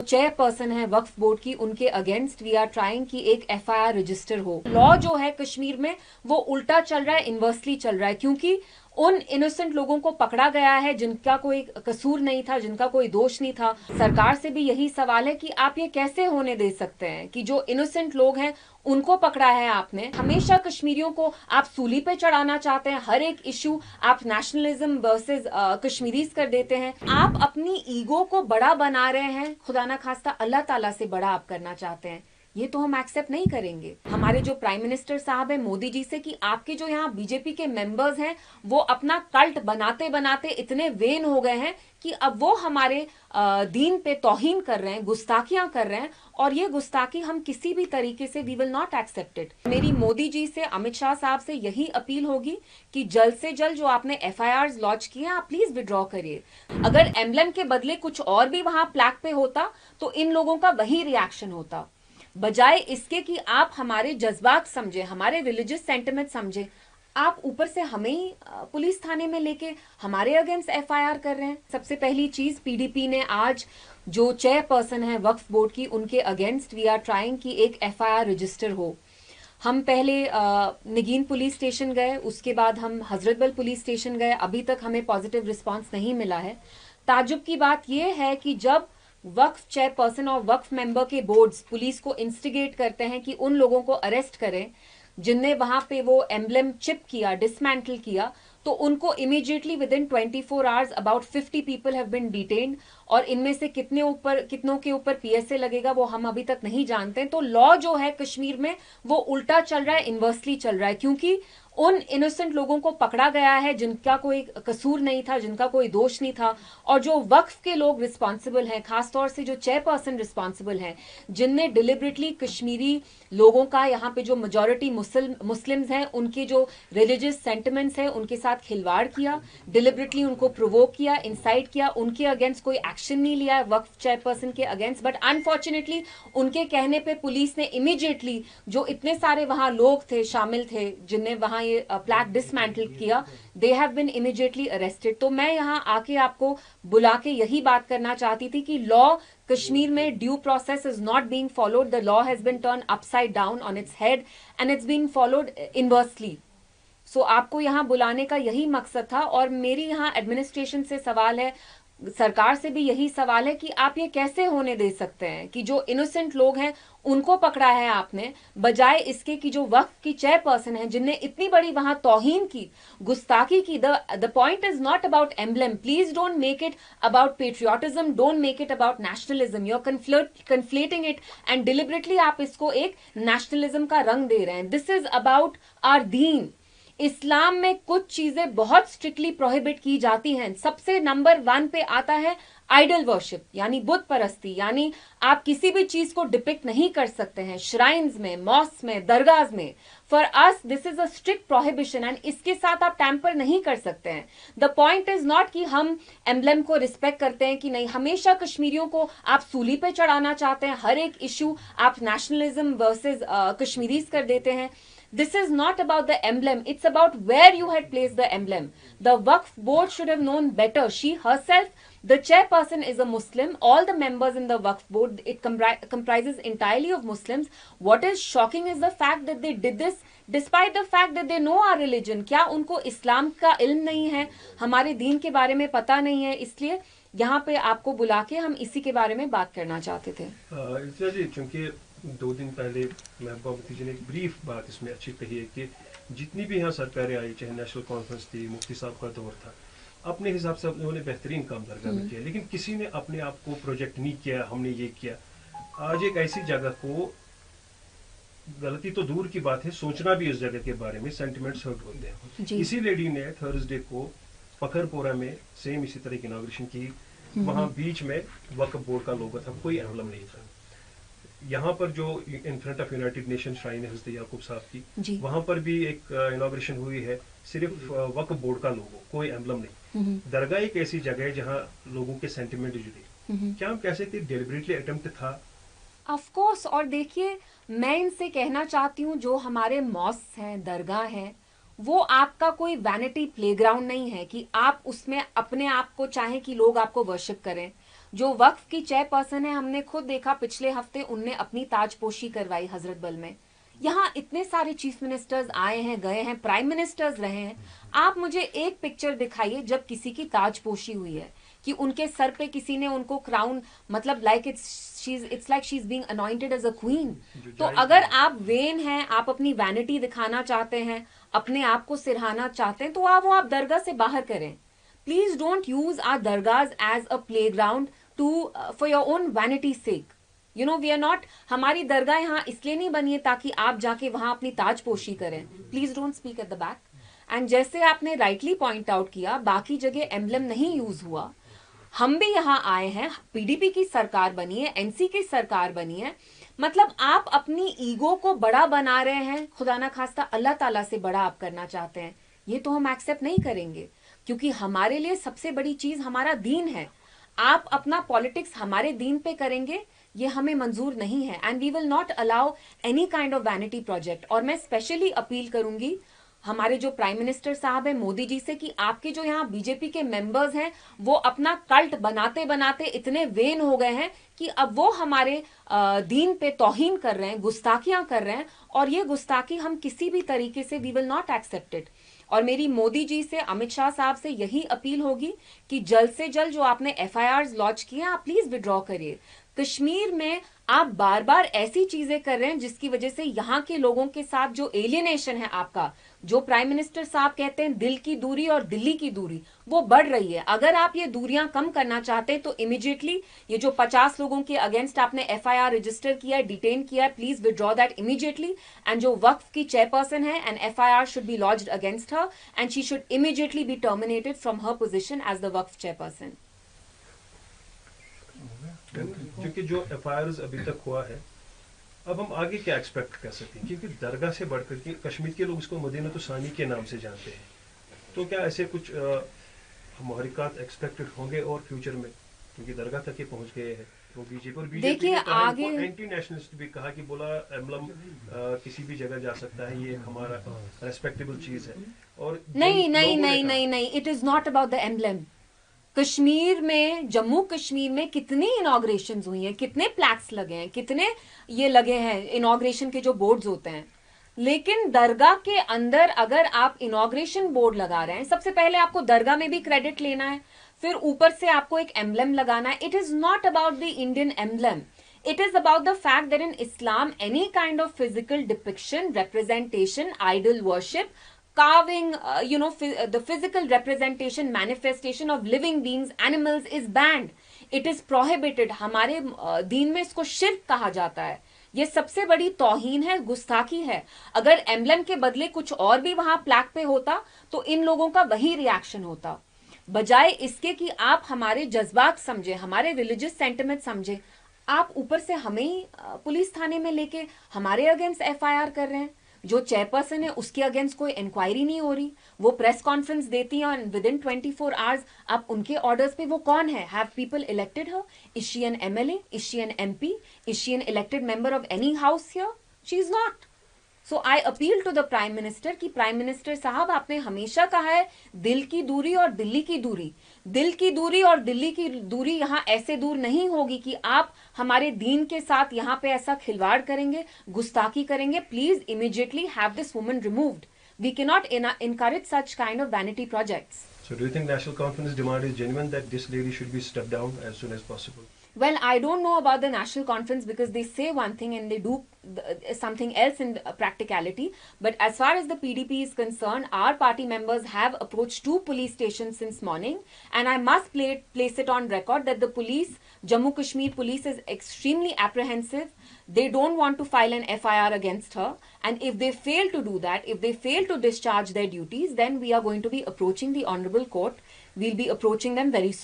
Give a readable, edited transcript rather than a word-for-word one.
Chairperson है वक्फ board की, उनके अगेंस्ट वी आर ट्राइंग कि एक एफआईआर रजिस्टर हो। लॉ जो है कश्मीर में वो उल्टा चल रहा है, इनवर्सली चल रहा है, क्योंकि उन इनोसेंट लोगों को पकड़ा गया है जिनका कोई कसूर नहीं था, जिनका कोई दोष नहीं था। सरकार से भी यही सवाल है कि आप ये कैसे होने दे सकते हैं कि जो इनोसेंट लोग हैं उनको पकड़ा है आपने। हमेशा कश्मीरियों को आप सूली पे चढ़ाना चाहते हैं, हर एक इशू आप नेशनलिज्म वर्सेस कश्मीरीज कर देते हैं। आप अपनी ईगो को बड़ा बना रहे हैं, खुदा ना खास्ता अल्लाह ताला से बड़ा आप करना चाहते हैं। ये तो हम एक्सेप्ट नहीं करेंगे हमारे जो प्राइम मिनिस्टर साहब है मोदी जी से कि आपके जो यहाँ बीजेपी के मेंबर्स हैं वो अपना कल्ट बनाते बनाते इतने वेन हो गए हैं कि अब वो हमारे दीन पे तौहीन कर रहे हैं, गुस्ताखियां कर रहे हैं, और ये गुस्ताखी हम किसी भी तरीके से we will not accept it. मेरी मोदी जी से, अमित शाह साहब से यही अपील होगी कि जल्द से जल्द जो आपने एफआईआर लॉन्च किए हैं आप प्लीज विड्रॉ करिए। अगर एम्बलम के बदले कुछ और भी वहां प्लैक पे होता तो इन लोगों का वही रिएक्शन होता, बजाय इसके कि आप हमारे जज्बात समझे, हमारे रिलीजियस सेंटिमेंट समझे, आप ऊपर से हमें ही पुलिस थाने में लेके हमारे अगेंस्ट एफआईआर कर रहे हैं। सबसे पहली चीज, पीडीपी ने आज जो चेयरपर्सन है वक्फ बोर्ड की, उनके अगेंस्ट वी आर ट्राइंग कि एक एफआईआर रजिस्टर हो। हम पहले निगीन पुलिस स्टेशन गए, उसके बाद हम हजरतबल पुलिस स्टेशन गए, अभी तक हमें पॉजिटिव रिस्पांस नहीं मिला है। ताज्जुब की बात यह है कि जब वक्फ चेयरपर्सन और वक्फ मेंबर के बोर्ड्स पुलिस को इंस्टिगेट करते हैं कि उन लोगों को अरेस्ट करें जिनने वहां पे वो एम्बलम चिप किया, डिसमेंटल किया, तो उनको immediately within 24 hours about 50 people have been detained, और इनमें से कितनों के ऊपर पीएसए लगेगा वो हम अभी तक नहीं जानते हैं। तो लॉ जो है कश्मीर में वो उल्टा चल रहा है, इनवर्सली चल रहा है, क्योंकि उन इनोसेंट लोगों को पकड़ा गया है जिनका कोई कसूर नहीं था, जिनका कोई दोष नहीं था, और जो वक्फ के लोग रिस्पॉन्सिबल हैं, खासतौर से जो चेयरपर्सन रिस्पॉन्सिबल हैं, जिनने डिलिबरेटली कश्मीरी लोगों का, यहाँ पे जो मेजोरिटी मुस्लिम्स हैं, उनके जो रिलीजियस सेंटिमेंट्स हैं उनके साथ खिलवाड़ किया, डिलिबरेटली उनको प्रोवोक किया, इंसाइट किया, उनके अगेंस्ट कोई एक्शन नहीं लिया है वक्फ चेयरपर्सन के अगेंस्ट। बट अनफॉर्चुनेटली उनके कहने पे पुलिस ने इमीडिएटली, जो इतने सारे वहां लोग थे, शामिल थे जिनने वहां ये प्लैक डिसमेंटल किया, they have been immediately arrested. तो मैं यहां आके आपको बुला के यही बात करना चाहती थी कि लॉ कश्मीर में due process is not being followed, the law has been turn upside down on its head and it's being followed inversely. So आपको यहां बुलाने का यही मकसद था, और मेरी यहां एडमिनिस्ट्रेशन से सवाल है, सरकार से भी यही सवाल है कि आप ये कैसे होने दे सकते हैं कि जो इनोसेंट लोग हैं उनको पकड़ा है आपने, बजाय इसके कि जो वक्फ की चेयरपर्सन है जिनने इतनी बड़ी वहां तौहीन की, गुस्ताखी की। The point is not about emblem, please don't make it about patriotism, don't make it about nationalism, you are conflating it and deliberately आप इसको एक नेशनलिज्म का रंग दे रहे हैं। दिस इज अबाउट आवर दीन। इस्लाम में कुछ चीजें बहुत स्ट्रिक्टली प्रोहिबिट की जाती हैं। सबसे नंबर 1 पे आता है आइडल वर्शिप, यानी बुत परस्ती, यानी आप किसी भी चीज को डिपिक्ट नहीं कर सकते हैं श्राइन्स में, मॉस्क में, दरगाह में। For us this is a strict prohibition and इसके साथ आप टैंपर नहीं कर सकते हैं। द पॉइंट इज नॉट कि हम एम्बलम को रिस्पेक्ट करते हैं कि नहीं, हमेशा कश्मीरियों को आप सूली पे चढ़ाना चाहते हैं, हर एक इशू आप नेशनलिज्म वर्सेस कश्मीरीज कर देते हैं। This is not about the emblem, it's about where you had placed the emblem. The Waqf board should have known better. She herself, the chairperson, is a Muslim. All the members in the Waqf board, it comprises entirely of Muslims. What is shocking is the fact that they did this despite the fact that they know our religion. क्या उनको इस्लाम का इल्म नहीं है, हमारे दीन के बारे में पता नहीं है? इसलिए यहाँ पे आपको बुला के हम इसी के बारे में बात करना चाहते थे। जी, चूँकि 2 दिन पहले महबूबा मुफ्ती जी ने एक ब्रीफ बात इसमें अच्छी कही है कि जितनी भी यहाँ सरकारें आई, चाहे नेशनल कॉन्फ्रेंस थी, मुफ्ती साहब का दौर था, अपने हिसाब से उन्होंने बेहतरीन काम दरगाह में किया, लेकिन किसी ने अपने आप को प्रोजेक्ट नहीं किया, हमने ये किया। आज एक ऐसी जगह को, गलती तो दूर की बात है, सोचना भी उस जगह के बारे में, सेंटिमेंट्स हर्ट होते हैं। इसी लेडी ने थर्सडे को पखरपोरा में सेम इसी तरह की इनॉग्रेशन की, वहाँ बीच में वक्फ बोर्ड का लोगो था, कोई एम्बलम नहीं था। यहाँ पर जो in front of United nation shrine है हज़रत याकूब साहब की, वहां पर भी एक इनॉग्रेशन हुई है, सिर्फ वक्फ बोर्ड का लोगो, कोई एम्बलम नहीं। दरगाह एक ऐसी जगह है जहाँ लोगों के सेंटिमेंट जुड़े, क्या हम कह सकते डेलिबरेटली अटेम्प्ट था? Of course. और देखिए, मैं इनसे कहना चाहती हूँ, जो हमारे मॉस्क हैं, दरगाह हैं, वो आपका कोई वैनिटी प्लेग्राउंड नहीं है कि आप उसमें अपने आप को चाहे कि लोग आपको वर्शिप करें। जो वक्फ की चेयरपर्सन है, हमने खुद देखा पिछले हफ्ते उनने अपनी ताजपोशी करवाई हजरत बल में। यहाँ इतने सारे चीफ मिनिस्टर्स आए हैं, गए हैं, प्राइम मिनिस्टर्स रहे हैं। आप मुझे एक पिक्चर दिखाइए जब किसी की ताजपोशी हुई है, कि उनके सर पे किसी ने उनको क्राउन, मतलब like it's like she is being anointed as a queen. तो अगर आप वेन हैं, आप अपनी वैनिटी दिखाना चाहते हैं, अपने आप को सिरहाना चाहते हैं, तो आप दरगाह से बाहर करें। Please don't use our dargah as a playground to for your own vanity sake. You know, we are not, हमारी दरगाह यहाँ इसलिए नहीं बनी है ताकि आप जाके वहां अपनी ताजपोशी करें। Please don't speak at the back. And जैसे आपने राइटली पॉइंट आउट किया, बाकी जगह एम्बलम नहीं यूज हुआ। हम भी यहाँ आए हैं, पीडीपी की सरकार बनी है, एनसी की सरकार बनी है, मतलब आप अपनी ईगो को बड़ा बना रहे हैं, खुदा ना खास्ता अल्लाह ताला से बड़ा आप करना चाहते हैं। ये तो हम एक्सेप्ट नहीं करेंगे, क्योंकि हमारे लिए सबसे बड़ी चीज हमारा दीन है। आप अपना पॉलिटिक्स हमारे दीन पे करेंगे, ये हमें मंजूर नहीं है। And we will not allow any kind of vanity project. और मैं स्पेशली अपील करूंगी हमारे जो प्राइम मिनिस्टर साहब है मोदी जी से, कि आपके जो यहाँ बीजेपी के मेंबर्स हैं वो अपना कल्ट बनाते बनाते इतने वेन हो गए हैं कि अब वो हमारे दीन पे तौहीन कर रहे हैं, गुस्ताखियां कर रहे हैं, और ये गुस्ताखी हम किसी भी तरीके से we will not accept it. और मेरी मोदी जी से, अमित शाह साहब से यही अपील होगी कि जल्द से जल्द जो आपने एफआईआर लॉन्च किए हैं, आप प्लीज विड्रॉ करिए। कश्मीर में आप बार बार ऐसी चीजें कर रहे हैं जिसकी वजह से यहाँ के लोगों के साथ जो एलियनेशन है आपका, जो प्राइम मिनिस्टर साहब कहते हैं दिल की दूरी और दिल्ली की दूरी, वो बढ़ रही है। अगर आप ये दूरियां कम करना चाहते हैं तो इमीडिएटली ये जो 50 लोगों के अगेंस्ट आपने एफआईआर रजिस्टर किया है, डिटेन किया है, please withdraw that immediately. And जो वक्फ की चेयरपर्सन है, an FIR should be launched against her and she should immediately be terminated from her position as the Waqf chairperson. क्योंकि जो एफआईआर अभी तक हुआ है, अब हम आगे क्या एक्सपेक्ट कर सकते हैं, क्योंकि दरगाह से बढ़कर के कश्मीर के लोग इसको मदीनतु सानी के नाम से जानते हैं। तो क्या ऐसे कुछ मुहरिकात एक्सपेक्टेड होंगे और फ्यूचर में, क्योंकि दरगाह तक ये पहुंच गए हैं। तो बीजेपी देखिए आगे एंटी नेशनलिस्ट भी कहा कि बोला एम्बलम किसी भी जगह जा सकता है, ये हमारा रेस्पेक्टेबल चीज है। और नहीं नहीं नहीं नहीं नहीं, it is not about the emblem. Kashmir में, जम्मू कश्मीर में कितनी इनॉग्रेशन हुई हैं, कितने प्लैक्स लगे हैं, कितने ये लगे हैं इनॉग्रेशन के जो बोर्ड्स होते हैं। लेकिन दरगाह के अंदर अगर आप इनॉग्रेशन बोर्ड लगा रहे हैं, सबसे पहले आपको दरगाह में भी क्रेडिट लेना है, फिर ऊपर से आपको एक एम्बलम लगाना है। It is not about the Indian emblem, it is about the fact that in Islam any kind of physical depiction, representation, idol worship, carving, the physical representation, manifestation of living beings, animals is banned. It is prohibited. हमारे दीन में इसको शिर्क कहा जाता है। ये सबसे बड़ी तौहीन है, गुस्ताखी है। अगर एम्बलम के बदले कुछ और भी वहां प्लैक पे होता तो इन लोगों का वही रिएक्शन होता, बजाय इसके कि आप हमारे जज्बात समझे, हमारे रिलीजियस सेंटिमेंट समझे। आप ऊपर से हमें ही पुलिस थाने में लेके हमारे अगेंस्ट एफआईआर कर रहे हैं। जो चेयरपर्सन है उसके अगेंस्ट कोई इंक्वायरी नहीं हो रही, वो प्रेस कॉन्फ्रेंस देती है और विद इन 24 आवर्स आप उनके ऑर्डर्स पे, वो कौन है? Have people elected her? Is she an MLA? Is she an MP? Is she an elected member of any house here? She is not. So I appeal to the prime minister कि prime minister साहब, आपने हमेशा कहा है दिल की दूरी और दिल्ली की दूरी। दिल की दूरी और दिल्ली की दूरी यहाँ ऐसे दूर नहीं होगी कि आप हमारे दीन के साथ यहाँ पे ऐसा खिलवाड़ करेंगे, गुस्ताखी करेंगे। Please immediately have this woman removed. We can not encourage such kind of vanity projects. So do you think National Conference demand is genuine that this lady should be stepped down as soon as possible? Well, I don't know about the National Conference because they say one thing and they do something else in practicality. But as far as the PDP is concerned, our party members have approached 2 police stations since morning, and I must place it on record that the police, Jammu Kashmir police, is extremely apprehensive. They don't want to file an FIR against her, and if they fail to do that, if they fail to discharge their duties, then we are going to be approaching the Honorable Court. We'll be approaching them very soon.